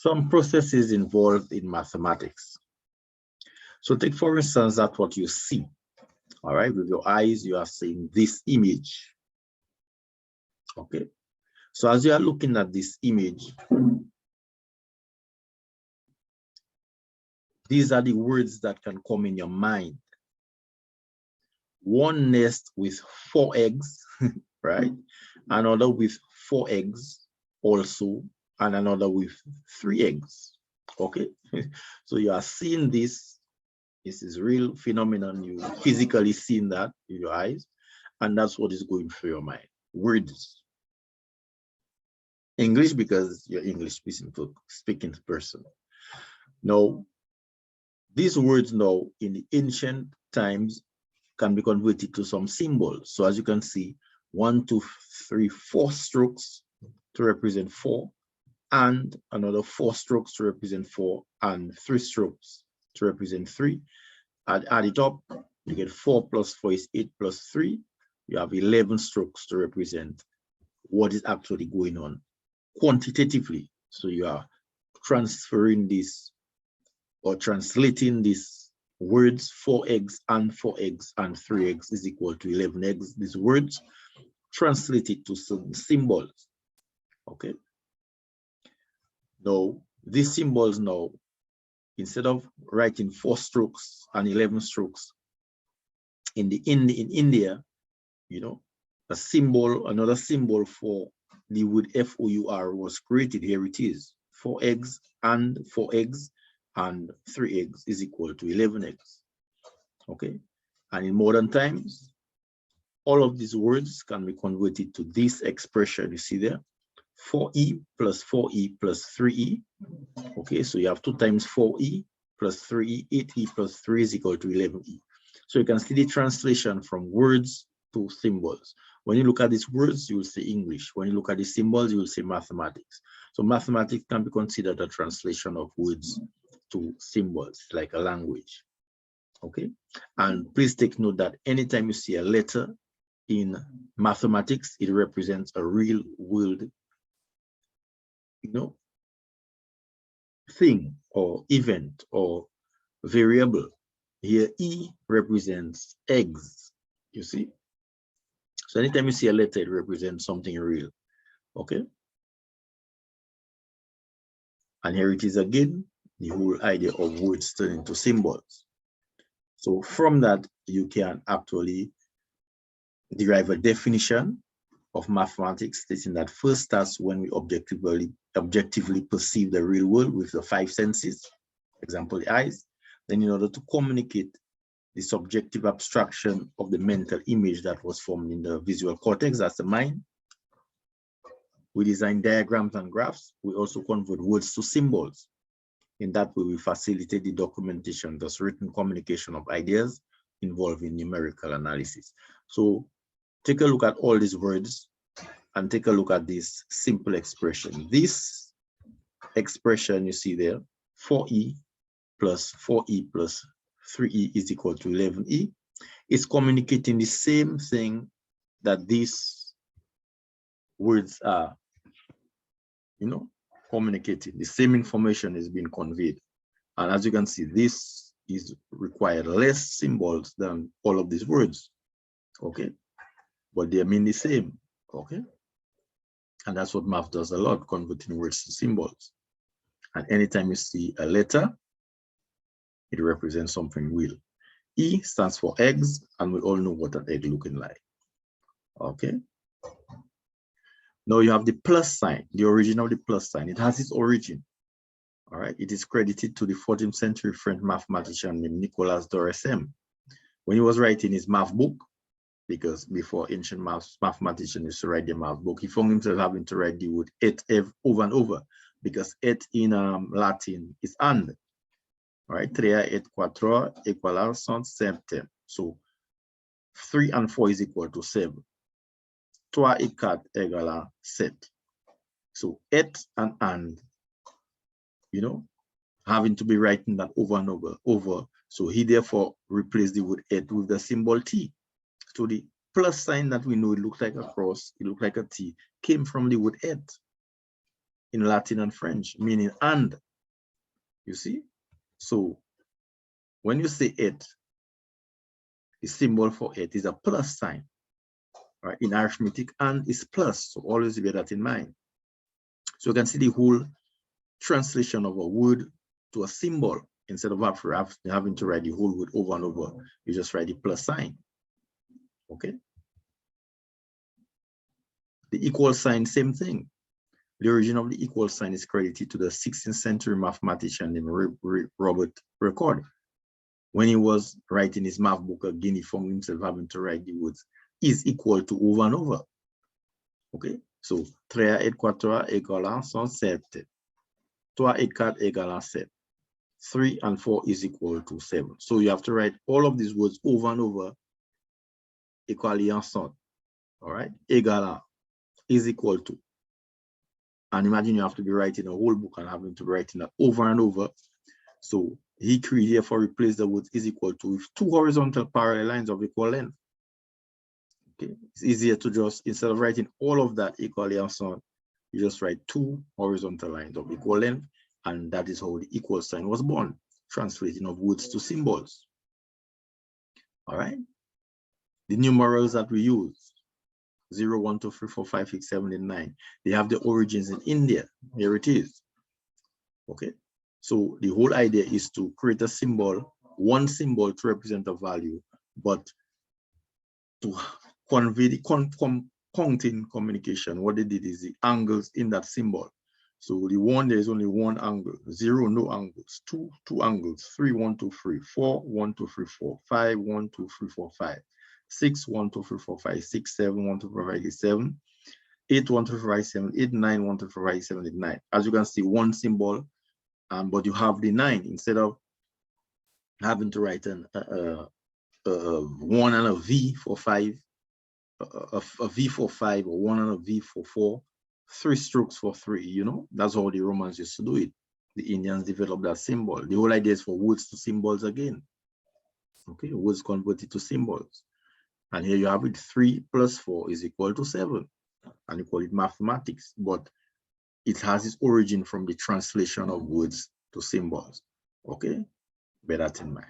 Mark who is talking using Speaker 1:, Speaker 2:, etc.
Speaker 1: some processes involved in mathematics. So take for instance that what you see. All right, with your eyes, you are seeing this image. Okay, so as you are looking at this image, these are the words that can come in your mind. One nest with 4 eggs, right? Another with 4 eggs also, and another with 3 eggs. Okay, so you are seeing this. This is real phenomenon. You physically seeing that with your eyes, and that's what is going through your mind. Words. English because you're English speaking person. Now, these words now in the ancient times can be converted to some symbols. So as you can see, 1, 2, 3, 4 strokes to represent 4, and another 4 strokes to represent 4, and 3 strokes to represent 3. Add it up, you get 4 plus 4 is 8 plus 3. You have 11 strokes to represent what is actually going on quantitatively. So you are transferring this or translating these words, 4 eggs and 4 eggs and 3 eggs is equal to 11 eggs. These words translated to some symbols. Okay. Now, these symbols now, instead of writing 4 strokes and 11 strokes in India, you know, a symbol, another symbol for the word FOUR was created. Here it is: 4 eggs and 4 eggs and 3 eggs is equal to 11 eggs. Okay, and in modern times, all of these words can be converted to this expression you see there: 4E plus 4E plus 3E. Okay, so you have 2 times 4E plus 3E, 8E plus 3 is equal to 11E. So you can see the translation from words to symbols. When you look at these words, you will say English. When you look at the symbols, you will say mathematics. So mathematics can be considered a translation of words to symbols, like a language. Okay, and please take note that anytime you see a letter in mathematics, it represents a real world, you know, thing or event or variable. Here E represents eggs, you see. So anytime you see a letter, it represents something real. Okay, and here it is again, the whole idea of words turning to symbols. So from that, you can actually derive a definition of mathematics, stating that first starts when we objectively perceive the real world with the 5 senses, example, the eyes. Then in order to communicate the subjective abstraction of the mental image that was formed in the visual cortex, that's the mind, we design diagrams and graphs. We also convert words to symbols. In that way, we facilitate the documentation, thus written communication of ideas involving numerical analysis. So take a look at all these words and take a look at this simple expression. This expression you see there, 4E plus 4E plus 3E is equal to 11E, is communicating the same thing that these words are, you know, communicating. The same information is being conveyed. And as you can see, this is required less symbols than all of these words. Okay, but they mean the same. Okay, and that's what math does a lot, converting words to symbols. And anytime you see a letter, it represents something real. E stands for eggs, and we all know what an egg looking like. Okay, now you have the plus sign, the origin of the plus sign. It has its origin. All right, it is credited to the 14th century French mathematician named Nicolas Dorcem. When he was writing his math book, because before ancient mathematicians used to write their math book, he found himself having to write the word et over and over, because et in Latin is and. All right, 3 et 4 égale 7. So 3 and 4 is equal to 7. 3 et 4 égale 7. So et and, you know, having to be writing that over and over. So he therefore replaced the word et with the symbol T. So the plus sign that we know, it looks like a cross, it looks like a T, came from the word et. in Latin and French, meaning and. You see? So when you say it, the symbol for it is a plus sign. Right? In arithmetic, and is plus. So always bear that in mind. So you can see the whole translation of a word to a symbol. Instead of having to write the whole word over and over, you just write the plus sign. Okay. The equal sign, same thing. The origin of the equal sign is credited to the 16th century mathematician named Robert Recorde. When he was writing his math book again, he found himself having to write the words is equal to over and over. Okay, so 3 et 4 égale à 107. 3 et 4 égale à 7. 3 and 4 is equal to 7. So you have to write all of these words over and over, équal ensemble. All right, égal à is equal to. And imagine you have to be writing a whole book and having to be writing that over and over. So he created, therefore replace the words is equal to with 2 horizontal parallel lines of equal length. Okay, it's easier to just, instead of writing all of that equally ensemble, you just write 2 horizontal lines of equal length, and that is how the equal sign was born, translating of words to symbols. All right, the numerals that we use, 0, 1, 2, 3, 4, 5, 6, 7, 8, 9, they have the origins in India. Here it is. Okay, so the whole idea is to create a symbol, one symbol to represent a value, but to convey the counting communication. What they did is the angles in that symbol. So the 1, there is only 1 angle, 0, no angles, 2, 2 angles, 3, 1, 2, 3, 4, 1, 2, 3, 4, 5, 1, 2, 3, 4, 5, 6, 1, 2, 3, 4, 5, 6, 7, 1, 2, 3, 4, 5, 7, 8, 1, 2, 3, 4, 5, 7, 8, 9, 1, 2, 3, 4, 5, 7, 8, 9. As you can see, one symbol, but you have the 9 instead of having to write a 1 and a V for 5, a V for 5, or 1 and a V for 4, 3 strokes for 3, you know, that's how the Romans used to do it. The Indians developed that symbol. The whole idea is for words to symbols again. Okay, words converted to symbols. And here you have it, 3 plus 4 is equal to 7. And you call it mathematics, but it has its origin from the translation of words to symbols. Okay, bear that in mind.